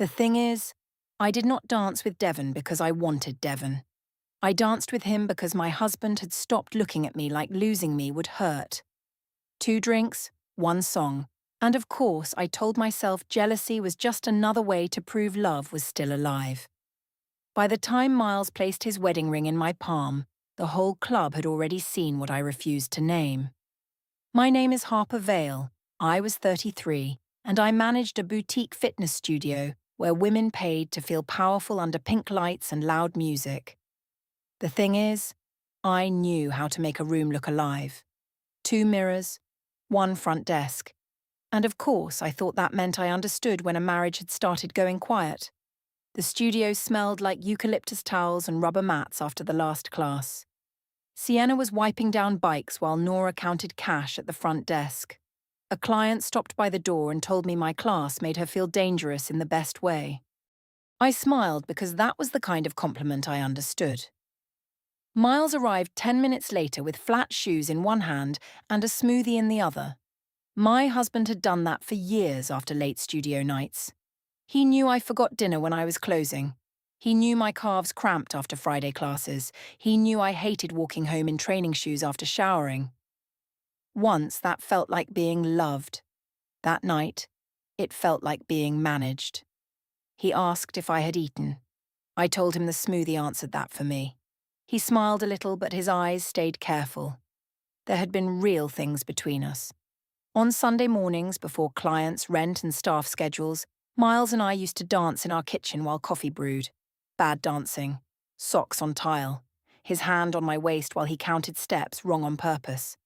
The thing is, I did not dance with Devon because I wanted Devon. I danced with him because my husband had stopped looking at me like losing me would hurt. 2 drinks, 1 song, and of course I told myself jealousy was just another way to prove love was still alive. By the time Miles placed his wedding ring in my palm, the whole club had already seen what I refused to name. My name is Harper Vale. I was 33, and I managed a boutique fitness studio where women paid to feel powerful under pink lights and loud music. The thing is, I knew how to make a room look alive. 2 mirrors, 1 front desk. And of course, I thought that meant I understood when a marriage had started going quiet. The studio smelled like eucalyptus towels and rubber mats after the last class. Sienna was wiping down bikes while Nora counted cash at the front desk. A client stopped by the door and told me my class made her feel dangerous in the best way. I smiled because that was the kind of compliment I understood. Miles arrived 10 minutes later with flat shoes in one hand and a smoothie in the other. My husband had done that for years after late studio nights. He knew I forgot dinner when I was closing. He knew my calves cramped after Friday classes. He knew I hated walking home in training shoes after showering. Once that felt like being loved. That night, it felt like being managed. He asked if I had eaten. I told him the smoothie answered that for me. He smiled a little, but his eyes stayed careful. There had been real things between us. On Sunday mornings, before clients, rent and staff schedules, Miles and I used to dance in our kitchen while coffee brewed. Bad dancing. Socks on tile. His hand on my waist while he counted steps, wrong on purpose.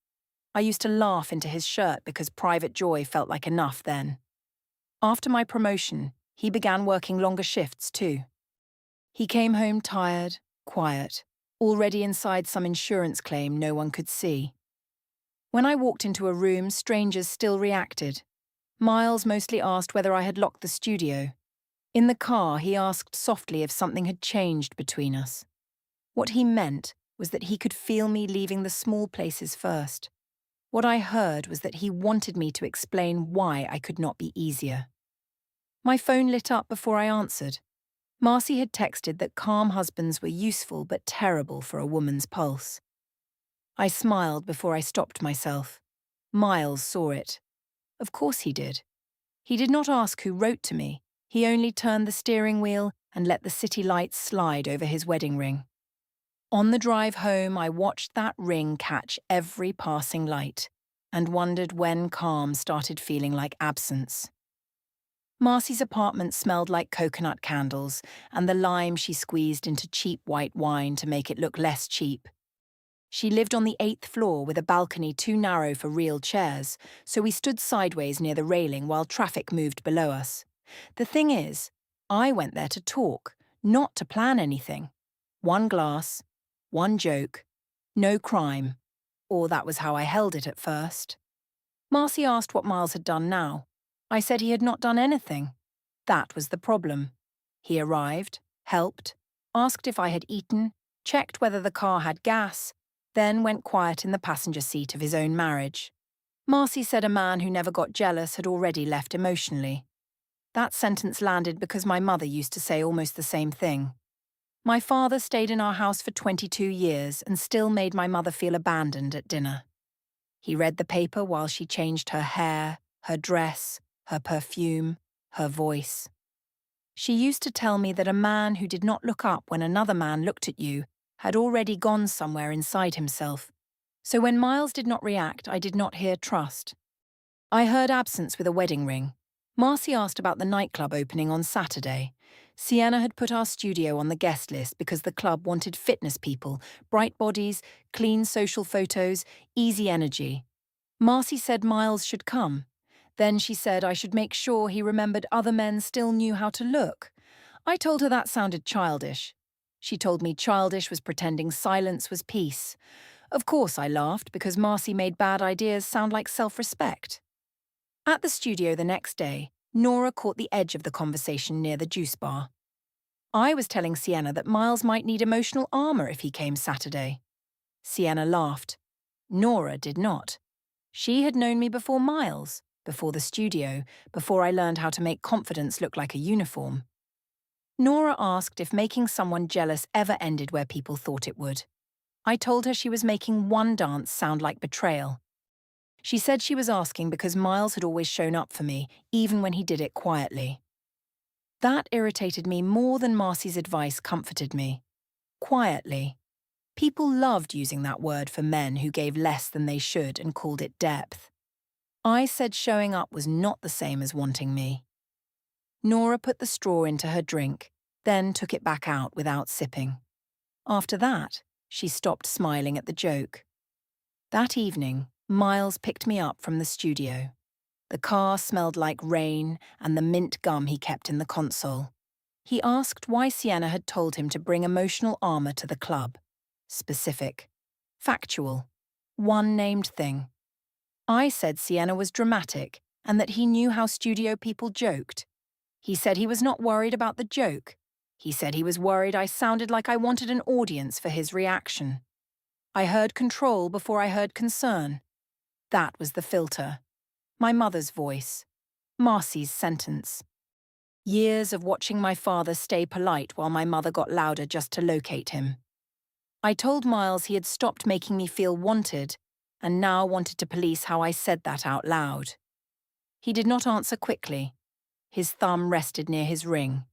I used to laugh into his shirt because private joy felt like enough then. After my promotion, he began working longer shifts too. He came home tired, quiet, already inside some insurance claim no one could see. When I walked into a room, strangers still reacted. Miles mostly asked whether I had locked the studio. In the car, he asked softly if something had changed between us. What he meant was that he could feel me leaving the small places first. What I heard was that he wanted me to explain why I could not be easier. My phone lit up before I answered. Marcy had texted that calm husbands were useful but terrible for a woman's pulse. I smiled before I stopped myself. Miles saw it. Of course he did. He did not ask who wrote to me. He only turned the steering wheel and let the city lights slide over his wedding ring. On the drive home, I watched that ring catch every passing light and wondered when calm started feeling like absence. Marcy's apartment smelled like coconut candles and the lime she squeezed into cheap white wine to make it look less cheap. She lived on the 8th floor with a balcony too narrow for real chairs, so we stood sideways near the railing while traffic moved below us. The thing is, I went there to talk, not to plan anything. 1 glass, 1 joke, no crime. Or that was how I held it at first. Marcy asked what Miles had done now. I said he had not done anything. That was the problem. He arrived, helped, asked if I had eaten, checked whether the car had gas, then went quiet in the passenger seat of his own marriage. Marcy said a man who never got jealous had already left emotionally. That sentence landed because my mother used to say almost the same thing. My father stayed in our house for 22 years and still made my mother feel abandoned at dinner. He read the paper while she changed her hair, her dress, her perfume, her voice. She used to tell me that a man who did not look up when another man looked at you had already gone somewhere inside himself. So when Miles did not react, I did not hear trust. I heard absence with a wedding ring. Marcy asked about the nightclub opening on Saturday. Sienna had put our studio on the guest list because the club wanted fitness people, bright bodies, clean social photos, easy energy. Marcy said Miles should come. Then she said I should make sure he remembered other men still knew how to look. I told her that sounded childish. She told me childish was pretending silence was peace. Of course I laughed because Marcy made bad ideas sound like self-respect. At the studio the next day, Nora caught the edge of the conversation near the juice bar. I was telling Sienna that Miles might need emotional armor if he came Saturday. Sienna laughed. Nora did not. She had known me before Miles. before the studio, before I learned how to make confidence look like a uniform. Nora asked if making someone jealous ever ended where people thought it would. I told her she was making one dance sound like betrayal. She said she was asking because Miles had always shown up for me, even when he did it quietly. That irritated me more than Marcy's advice comforted me. Quietly. People loved using that word for men who gave less than they should and called it depth. I said showing up was not the same as wanting me. Nora put the straw into her drink, then took it back out without sipping. After that, she stopped smiling at the joke. That evening, Miles picked me up from the studio. The car smelled like rain and the mint gum he kept in the console. He asked why Sienna had told him to bring emotional armor to the club. Specific. Factual. One named thing. I said Sienna was dramatic and that he knew how studio people joked. He said he was not worried about the joke. He said he was worried I sounded like I wanted an audience for his reaction. I heard control before I heard concern. That was the filter. My mother's voice. Marcy's sentence. Years of watching my father stay polite while my mother got louder just to locate him. I told Miles he had stopped making me feel wanted and now wanted to police how I said that out loud. He did not answer quickly. His thumb rested near his ring.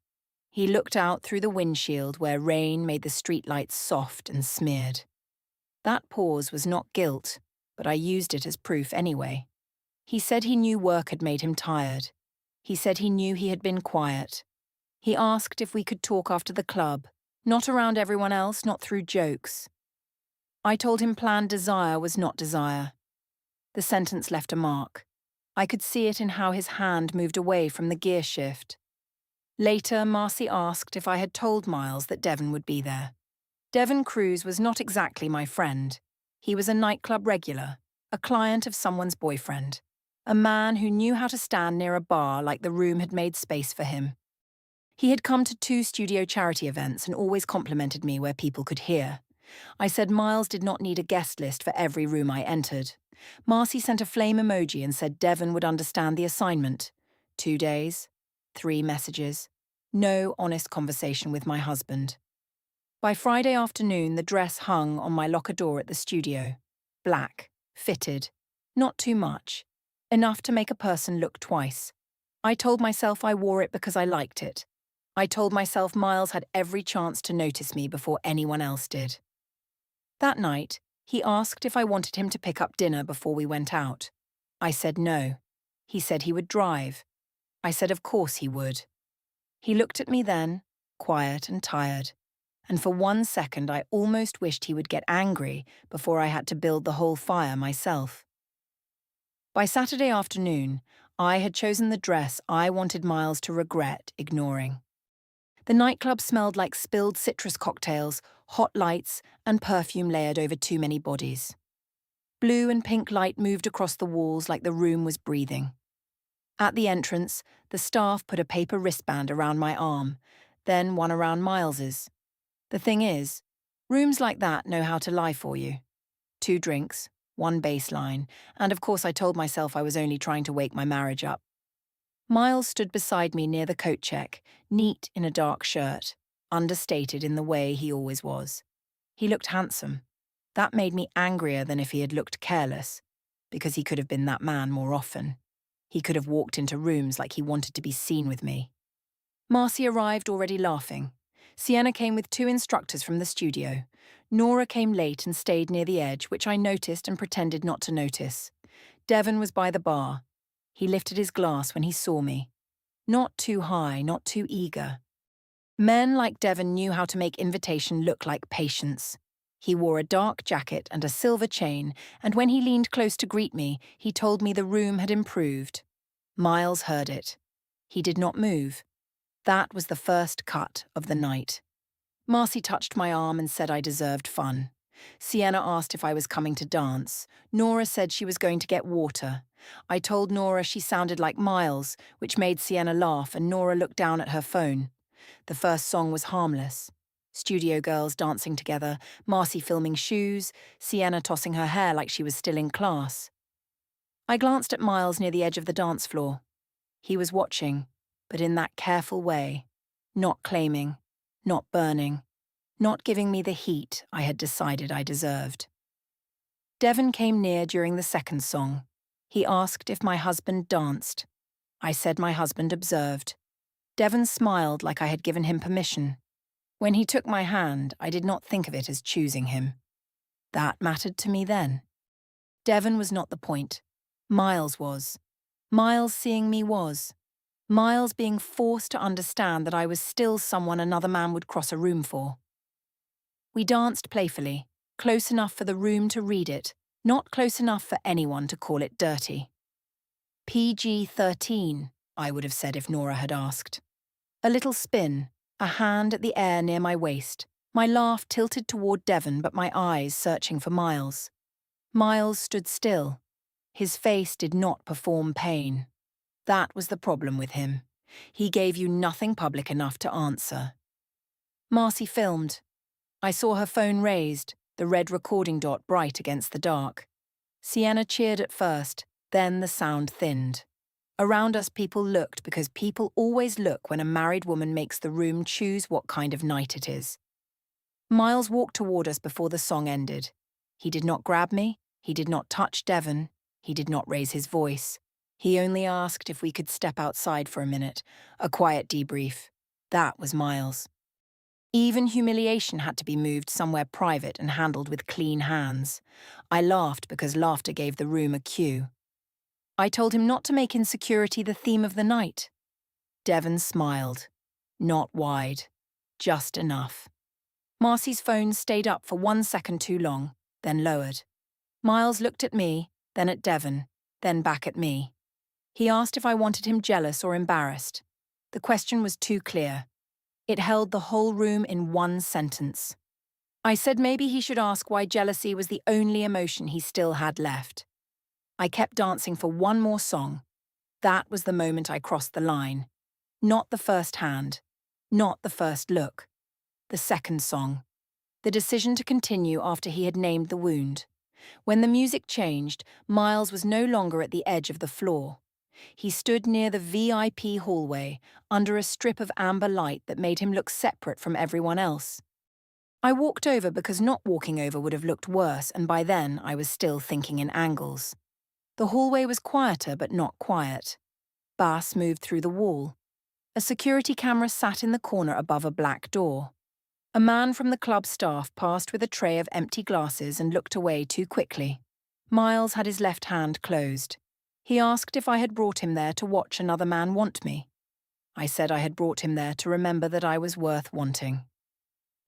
He looked out through the windshield where rain made the streetlights soft and smeared. That pause was not guilt, but I used it as proof anyway. He said he knew work had made him tired. He said he knew he had been quiet. He asked if we could talk after the club, not around everyone else, not through jokes. I told him planned desire was not desire. The sentence left a mark. I could see it in how his hand moved away from the gear shift. Later, Marcy asked if I had told Miles that Devon would be there. Devon Cruz was not exactly my friend. He was a nightclub regular, a client of someone's boyfriend, a man who knew how to stand near a bar like the room had made space for him. He had come to 2 studio charity events and always complimented me where people could hear. I said Miles did not need a guest list for every room I entered. Marcy sent a flame emoji and said Devon would understand the assignment. 2 days, 3 messages, no honest conversation with my husband. By Friday afternoon, the dress hung on my locker door at the studio. Black, fitted, not too much, enough to make a person look twice. I told myself I wore it because I liked it. I told myself Miles had every chance to notice me before anyone else did. That night, he asked if I wanted him to pick up dinner before we went out. I said no. He said he would drive. I said of course he would. He looked at me then, quiet and tired, and for 1 second I almost wished he would get angry before I had to build the whole fire myself. By Saturday afternoon, I had chosen the dress I wanted Miles to regret ignoring. The nightclub smelled like spilled citrus cocktails, hot lights, and perfume layered over too many bodies. Blue and pink light moved across the walls like the room was breathing. At the entrance, the staff put a paper wristband around my arm, then one around Miles's. The thing is, rooms like that know how to lie for you. 2 drinks, 1 baseline, and of course I told myself I was only trying to wake my marriage up. Miles stood beside me near the coat check, neat in a dark shirt, understated in the way he always was. He looked handsome. That made me angrier than if he had looked careless, because he could have been that man more often. He could have walked into rooms like he wanted to be seen with me. Marcy arrived already laughing. Sienna came with 2 instructors from the studio. Nora came late and stayed near the edge, which I noticed and pretended not to notice. Devon was by the bar. He lifted his glass when he saw me. Not too high, not too eager. Men like Devon knew how to make invitation look like patience. He wore a dark jacket and a silver chain, and when he leaned close to greet me, he told me the room had improved. Miles heard it. He did not move. That was the first cut of the night. Marcy touched my arm and said I deserved fun. Sienna asked if I was coming to dance. Nora said she was going to get water. I told Nora she sounded like Miles, which made Sienna laugh, and Nora looked down at her phone. The first song was harmless. Studio girls dancing together, Marcy filming shoes, Sienna tossing her hair like she was still in class. I glanced at Miles near the edge of the dance floor. He was watching, but in that careful way, not claiming, not burning, not giving me the heat I had decided I deserved. Devon came near during the second song. He asked if my husband danced. I said my husband observed. Devon smiled like I had given him permission. When he took my hand, I did not think of it as choosing him. That mattered to me then. Devon was not the point. Miles was. Miles seeing me was. Miles being forced to understand that I was still someone another man would cross a room for. We danced playfully, close enough for the room to read it, not close enough for anyone to call it dirty. PG-13, I would have said if Nora had asked. A little spin, a hand at the air near my waist, my laugh tilted toward Devon but my eyes searching for Miles. Miles stood still. His face did not perform pain. That was the problem with him. He gave you nothing public enough to answer. Marcy filmed. I saw her phone raised, the red recording dot bright against the dark. Sienna cheered at first, then the sound thinned. Around us people looked because people always look when a married woman makes the room choose what kind of night it is. Miles walked toward us before the song ended. He did not grab me, he did not touch Devon, he did not raise his voice. He only asked if we could step outside for a minute, a quiet debrief. That was Miles. Even humiliation had to be moved somewhere private and handled with clean hands. I laughed because laughter gave the room a cue. I told him not to make insecurity the theme of the night. Devon smiled. Not wide. Just enough. Marcy's phone stayed up for 1 second too long, then lowered. Miles looked at me, then at Devon, then back at me. He asked if I wanted him jealous or embarrassed. The question was too clear. It held the whole room in one sentence. I said maybe he should ask why jealousy was the only emotion he still had left. I kept dancing for one more song. That was the moment I crossed the line. Not the first hand. Not the first look. The second song. The decision to continue after he had named the wound. When the music changed, Miles was no longer at the edge of the floor. He stood near the VIP hallway, under a strip of amber light that made him look separate from everyone else. I walked over because not walking over would have looked worse, and by then I was still thinking in angles. The hallway was quieter but not quiet. Bass moved through the wall. A security camera sat in the corner above a black door. A man from the club staff passed with a tray of empty glasses and looked away too quickly. Miles had his left hand closed. He asked if I had brought him there to watch another man want me. I said I had brought him there to remember that I was worth wanting.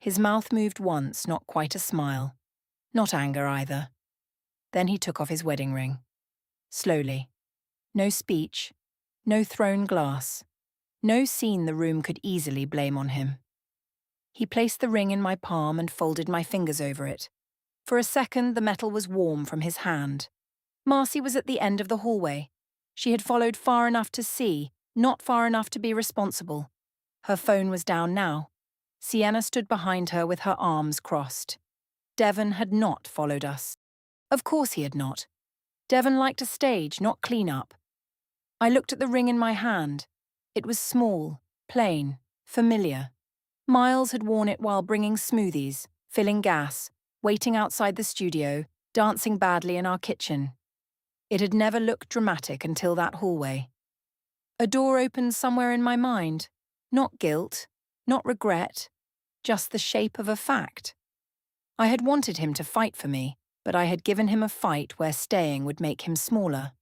His mouth moved once, not quite a smile. Not anger either. Then he took off his wedding ring. Slowly. No speech. No thrown glass. No scene the room could easily blame on him. He placed the ring in my palm and folded my fingers over it. For a second, the metal was warm from his hand. Marcy was at the end of the hallway. She had followed far enough to see, not far enough to be responsible. Her phone was down now. Sienna stood behind her with her arms crossed. Devon had not followed us. Of course he had not. Devon liked a stage, not clean up. I looked at the ring in my hand. It was small, plain, familiar. Miles had worn it while bringing smoothies, filling gas, waiting outside the studio, dancing badly in our kitchen. It had never looked dramatic until that hallway. A door opened somewhere in my mind. Not guilt, not regret, just the shape of a fact. I had wanted him to fight for me, but I had given him a fight where staying would make him smaller.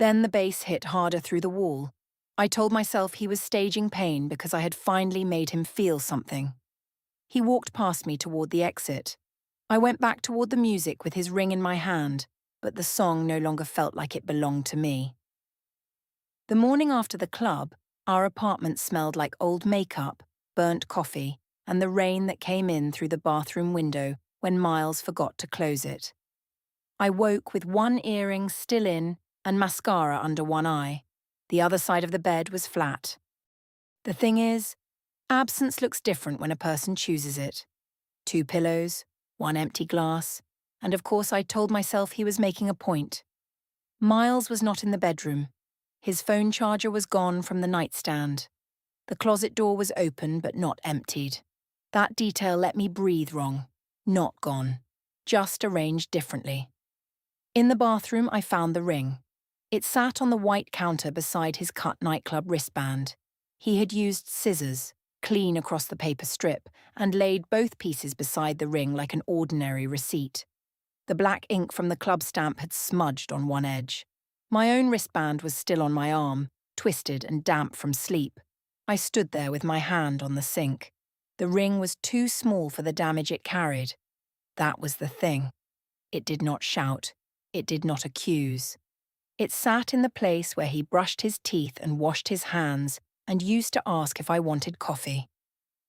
Then the bass hit harder through the wall. I told myself he was staging pain because I had finally made him feel something. He walked past me toward the exit. I went back toward the music with his ring in my hand, but the song no longer felt like it belonged to me. The morning after the club, our apartment smelled like old makeup, burnt coffee, and the rain that came in through the bathroom window when Miles forgot to close it. I woke with one earring still in and mascara under one eye. The other side of the bed was flat. The thing is, absence looks different when a person chooses it. 2 pillows, 1 empty glass, and of course I told myself he was making a point. Miles was not in the bedroom. His phone charger was gone from the nightstand. The closet door was open but not emptied. That detail let me breathe wrong. Not gone. Just arranged differently. In the bathroom, I found the ring. It sat on the white counter beside his cut nightclub wristband. He had used scissors, clean across the paper strip, and laid both pieces beside the ring like an ordinary receipt. The black ink from the club stamp had smudged on one edge. My own wristband was still on my arm, twisted and damp from sleep. I stood there with my hand on the sink. The ring was too small for the damage it carried. That was the thing. It did not shout. It did not accuse. It sat in the place where he brushed his teeth and washed his hands and used to ask if I wanted coffee.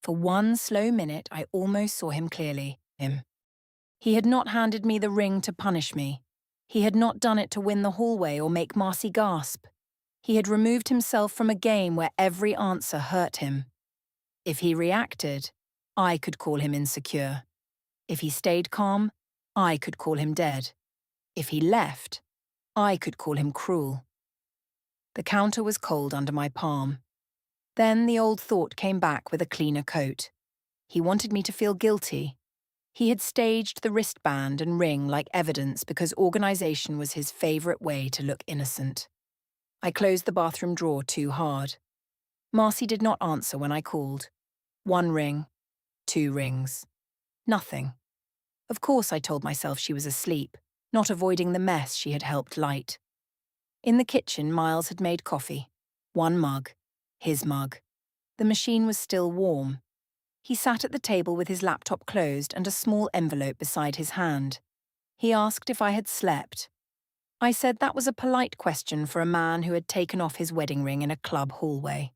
For one slow minute, I almost saw him clearly. He had not handed me the ring to punish me. He had not done it to win the hallway or make Marcy gasp. He had removed himself from a game where every answer hurt him. If he reacted, I could call him insecure. If he stayed calm, I could call him dead. If he left, I could call him cruel. The counter was cold under my palm. Then the old thought came back with a cleaner coat. He wanted me to feel guilty. He had staged the wristband and ring like evidence because organization was his favorite way to look innocent. I closed the bathroom drawer too hard. Marcy did not answer when I called. 1 ring, 2 rings. Nothing. Of course I told myself she was asleep, not avoiding the mess she had helped light. In the kitchen, Miles had made coffee. 1 mug. His mug. The machine was still warm. He sat at the table with his laptop closed and a small envelope beside his hand. He asked if I had slept. I said that was a polite question for a man who had taken off his wedding ring in a club hallway.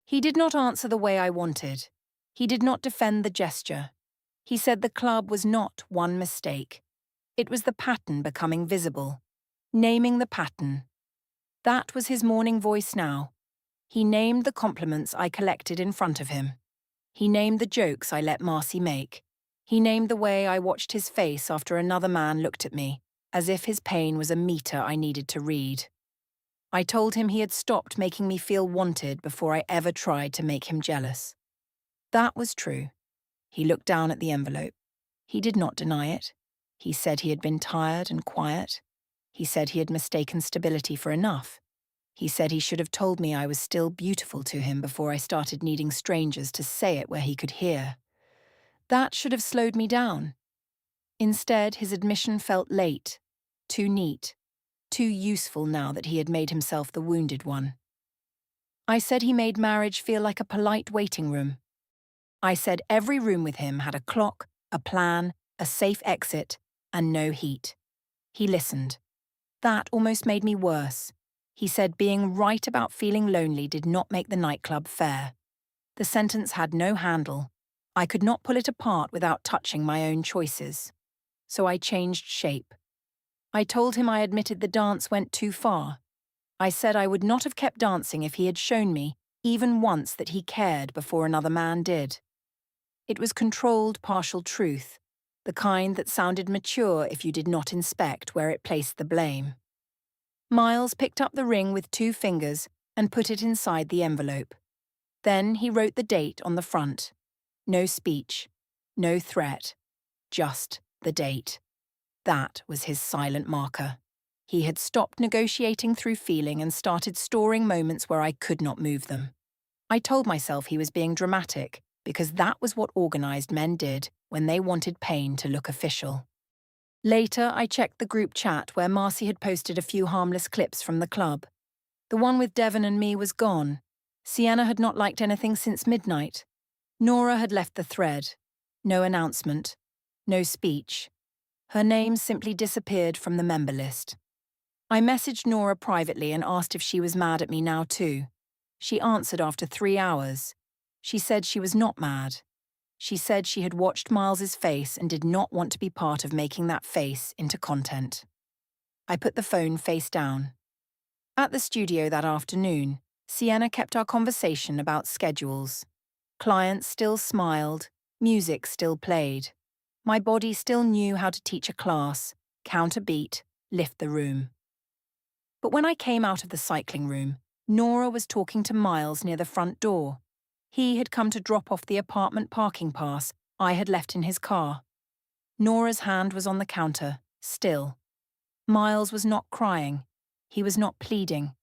He did not answer the way I wanted. He did not defend the gesture. He said the club was not one mistake. It was the pattern becoming visible. Naming the pattern. That was his morning voice now. He named the compliments I collected in front of him. He named the jokes I let Marcy make. He named the way I watched his face after another man looked at me, as if his pain was a meter I needed to read. I told him he had stopped making me feel wanted before I ever tried to make him jealous. That was true. He looked down at the envelope. He did not deny it. He said he had been tired and quiet. He said he had mistaken stability for enough. He said he should have told me I was still beautiful to him before I started needing strangers to say it where he could hear. That should have slowed me down. Instead, his admission felt late, too neat, too useful now that he had made himself the wounded one. I said he made marriage feel like a polite waiting room. I said every room with him had a clock, a plan, a safe exit, and no heat. He listened. That almost made me worse. He said being right about feeling lonely did not make the nightclub fair. The sentence had no handle. I could not pull it apart without touching my own choices. So I changed shape. I told him I admitted the dance went too far. I said I would not have kept dancing if he had shown me, even once, that he cared before another man did. It was controlled partial truth, the kind that sounded mature if you did not inspect where it placed the blame. Miles picked up the ring with 2 fingers and put it inside the envelope. Then he wrote the date on the front. No speech, no threat, just the date. That was his silent marker. He had stopped negotiating through feeling and started storing moments where I could not move them. I told myself he was being dramatic because that was what organized men did when they wanted pain to look official. Later, I checked the group chat where Marcy had posted a few harmless clips from the club. The one with Devon and me was gone. Sienna had not liked anything since midnight. Nora had left the thread. No announcement. No speech. Her name simply disappeared from the member list. I messaged Nora privately and asked if she was mad at me now too. She answered after 3 hours. She said she was not mad. She said she had watched Miles's face and did not want to be part of making that face into content. I put the phone face down. At the studio that afternoon, Sienna kept our conversation about schedules. Clients still smiled, music still played. My body still knew how to teach a class, count a beat, lift the room. But when I came out of the cycling room, Nora was talking to Miles near the front door. He had come to drop off the apartment parking pass I had left in his car. Nora's hand was on the counter, still. Miles was not crying. He was not pleading.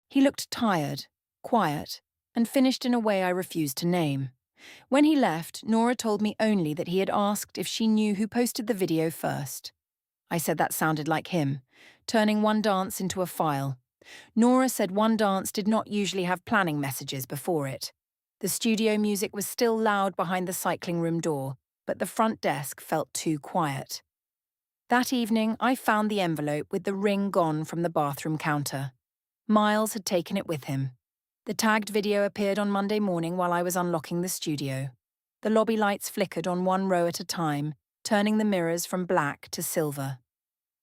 He looked tired, quiet, and finished in a way I refused to name. When he left, Nora told me only that he had asked if she knew who posted the video first. I said that sounded like him, turning one dance into a file. Nora said one dance did not usually have planning messages before it. The studio music was still loud behind the cycling room door, but the front desk felt too quiet. That evening, I found the envelope with the ring gone from the bathroom counter. Miles had taken it with him. The tagged video appeared on Monday morning while I was unlocking the studio. The lobby lights flickered on one row at a time, turning the mirrors from black to silver.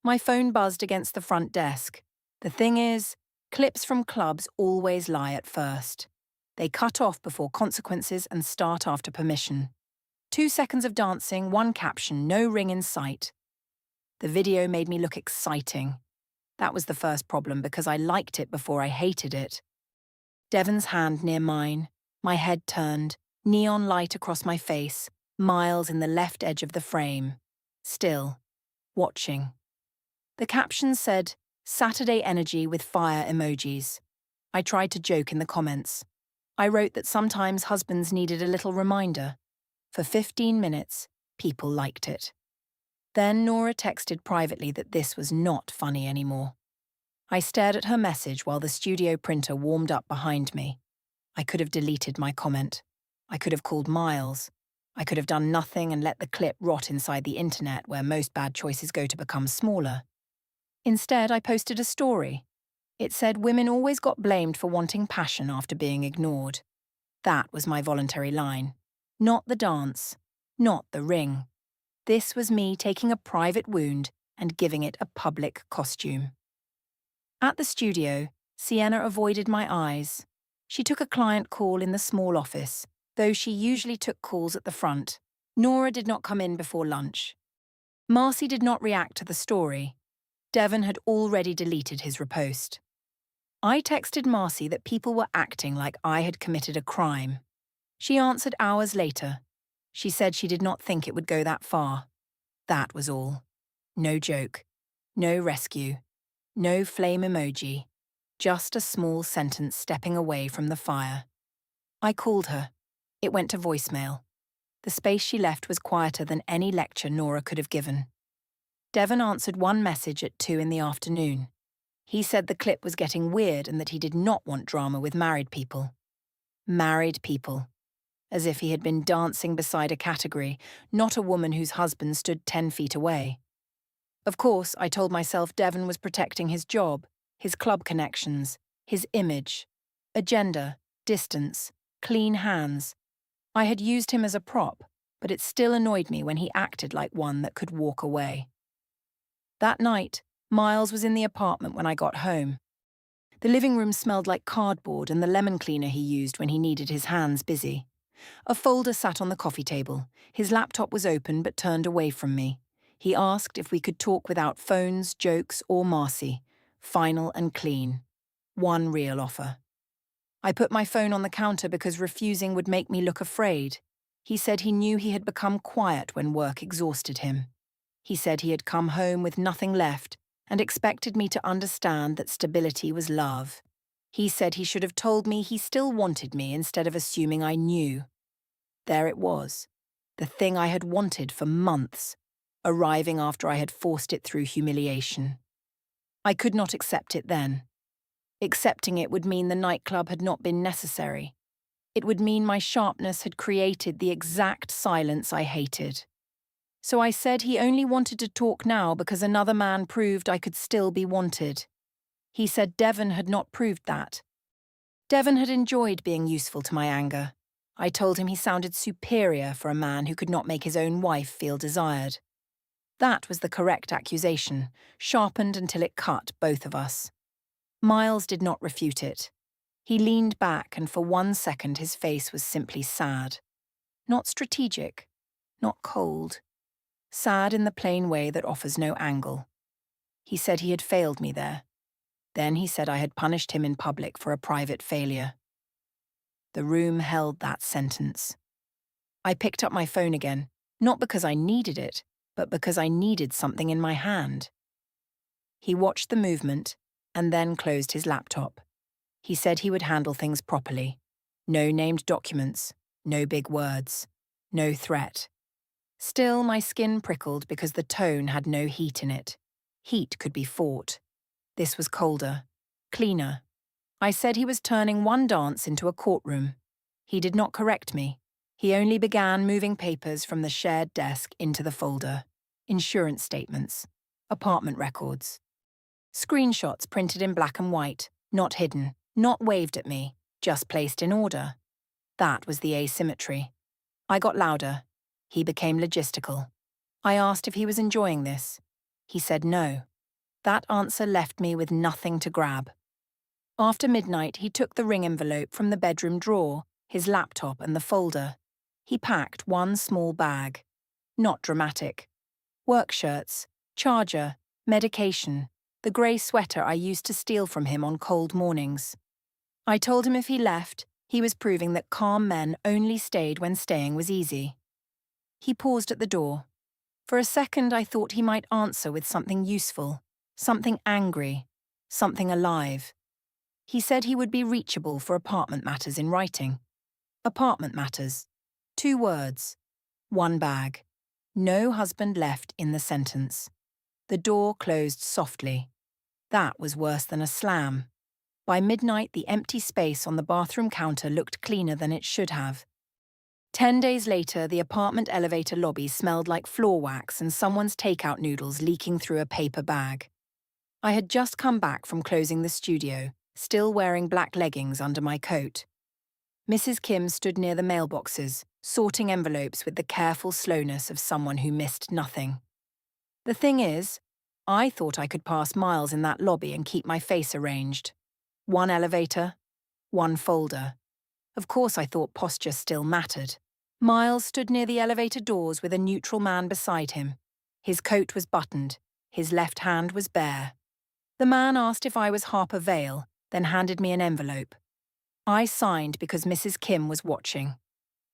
My phone buzzed against the front desk. The thing is, clips from clubs always lie at first. They cut off before consequences and start after permission. 2 seconds of dancing, one caption, no ring in sight. The video made me look exciting. That was the first problem because I liked it before I hated it. Devon's hand near mine, my head turned, neon light across my face, Miles in the left edge of the frame. Still, watching. The caption said, Saturday energy with fire emojis. I tried to joke in the comments. I wrote that sometimes husbands needed a little reminder. For 15 minutes, people liked it. Then Nora texted privately that this was not funny anymore. I stared at her message while the studio printer warmed up behind me. I could have deleted my comment. I could have called Miles. I could have done nothing and let the clip rot inside the internet where most bad choices go to become smaller. Instead, I posted a story. It said women always got blamed for wanting passion after being ignored. That was my voluntary line. Not the dance. Not the ring. This was me taking a private wound and giving it a public costume. At the studio, Sienna avoided my eyes. She took a client call in the small office, though she usually took calls at the front. Nora did not come in before lunch. Marcy did not react to the story. Devon had already deleted his repost. I texted Marcy that people were acting like I had committed a crime. She answered hours later. She said she did not think it would go that far. That was all. No joke. No rescue. No flame emoji. Just a small sentence stepping away from the fire. I called her. It went to voicemail. The space she left was quieter than any lecture Nora could have given. Devon answered one message at 2 in the afternoon. He said the clip was getting weird and that he did not want drama with married people. Married people. As if he had been dancing beside a category, not a woman whose husband stood 10 feet away. Of course, I told myself Devon was protecting his job, his club connections, his image, agenda, distance, clean hands. I had used him as a prop, but it still annoyed me when he acted like one that could walk away. That night, Miles was in the apartment when I got home. The living room smelled like cardboard and the lemon cleaner he used when he needed his hands busy. A folder sat on the coffee table. His laptop was open but turned away from me. He asked if we could talk without phones, jokes, or Marcy. Final and clean. One real offer. I put my phone on the counter because refusing would make me look afraid. He said he knew he had become quiet when work exhausted him. He said he had come home with nothing left and expected me to understand that stability was love. He said he should have told me he still wanted me instead of assuming I knew. There it was, the thing I had wanted for months, arriving after I had forced it through humiliation. I could not accept it then. Accepting it would mean the nightclub had not been necessary. It would mean my sharpness had created the exact silence I hated. So I said he only wanted to talk now because another man proved I could still be wanted. He said Devon had not proved that. Devon had enjoyed being useful to my anger. I told him he sounded superior for a man who could not make his own wife feel desired. That was the correct accusation, sharpened until it cut both of us. Miles did not refute it. He leaned back and for 1 second his face was simply sad. Not strategic, not cold. Sad in the plain way that offers no angle. He said he had failed me there. Then he said I had punished him in public for a private failure. The room held that sentence. I picked up my phone again, not because I needed it, but because I needed something in my hand. He watched the movement and then closed his laptop. He said he would handle things properly. No named documents, no big words, no threat. Still, my skin prickled because the tone had no heat in it. Heat could be fought. This was colder, cleaner. I said he was turning one dance into a courtroom. He did not correct me. He only began moving papers from the shared desk into the folder. Insurance statements, apartment records. Screenshots printed in black and white, not hidden, not waved at me, just placed in order. That was the asymmetry. I got louder. He became logistical. I asked if he was enjoying this. He said no. That answer left me with nothing to grab. After midnight, he took the ring envelope from the bedroom drawer, his laptop and the folder. He packed one small bag. Not dramatic. Work shirts, charger, medication, the grey sweater I used to steal from him on cold mornings. I told him if he left, he was proving that calm men only stayed when staying was easy. He paused at the door. For a second, I thought he might answer with something useful, something angry, something alive. He said he would be reachable for apartment matters in writing. Apartment matters. 2 words. 1 bag. No husband left in the sentence. The door closed softly. That was worse than a slam. By midnight, the empty space on the bathroom counter looked cleaner than it should have. 10 days later, the apartment elevator lobby smelled like floor wax and someone's takeout noodles leaking through a paper bag. I had just come back from closing the studio, still wearing black leggings under my coat. Mrs. Kim stood near the mailboxes, sorting envelopes with the careful slowness of someone who missed nothing. The thing is, I thought I could pass miles in that lobby and keep my face arranged. 1 elevator, 1 folder. Of course I thought posture still mattered. Miles stood near the elevator doors with a neutral man beside him. His coat was buttoned. His left hand was bare. The man asked if I was Harper Vale, then handed me an envelope. I signed because Mrs. Kim was watching.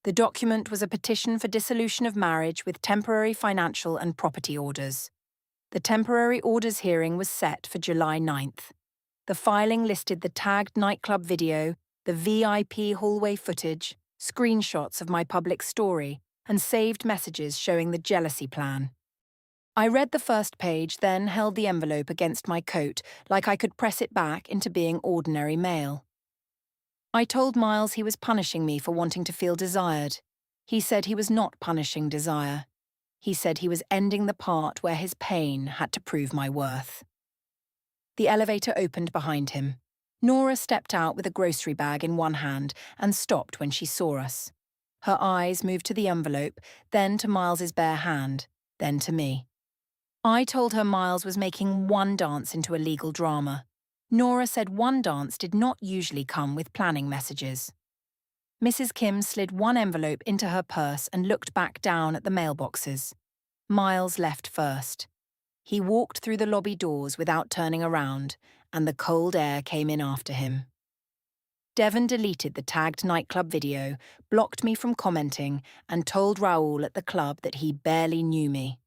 The document was a petition for dissolution of marriage with temporary financial and property orders. The temporary orders hearing was set for July 9th. The filing listed the tagged nightclub video, the VIP hallway footage, screenshots of my public story, and saved messages showing the jealousy plan. I read the first page, then held the envelope against my coat like I could press it back into being ordinary mail. I told Miles he was punishing me for wanting to feel desired. He said he was not punishing desire. He said he was ending the part where his pain had to prove my worth. The elevator opened behind him. Nora stepped out with a grocery bag in one hand and stopped when she saw us. Her eyes moved to the envelope, then to Miles's bare hand, then to me. I told her Miles was making one dance into a legal drama. Nora said one dance did not usually come with planning messages. Mrs. Kim slid one envelope into her purse and looked back down at the mailboxes. Miles left first. He walked through the lobby doors without turning around, and the cold air came in after him. Devon deleted the tagged nightclub video, blocked me from commenting, and told Raoul at the club that he barely knew me.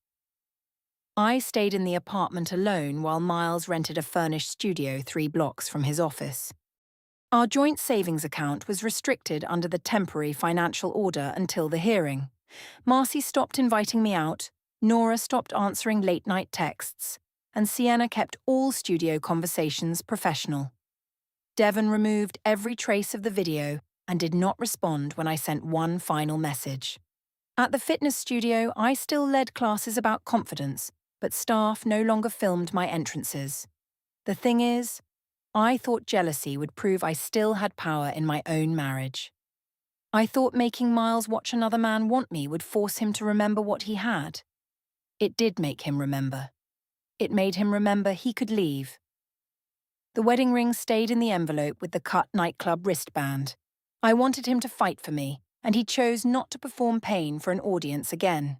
I stayed in the apartment alone while Miles rented a furnished studio 3 blocks from his office. Our joint savings account was restricted under the temporary financial order until the hearing. Marcy stopped inviting me out, Nora stopped answering late-night texts, and Sienna kept all studio conversations professional. Devon removed every trace of the video and did not respond when I sent one final message. At the fitness studio, I still led classes about confidence, but staff no longer filmed my entrances. The thing is, I thought jealousy would prove I still had power in my own marriage. I thought making Miles watch another man want me would force him to remember what he had. It did make him remember. It made him remember he could leave. The wedding ring stayed in the envelope with the cut nightclub wristband. I wanted him to fight for me, and he chose not to perform pain for an audience again.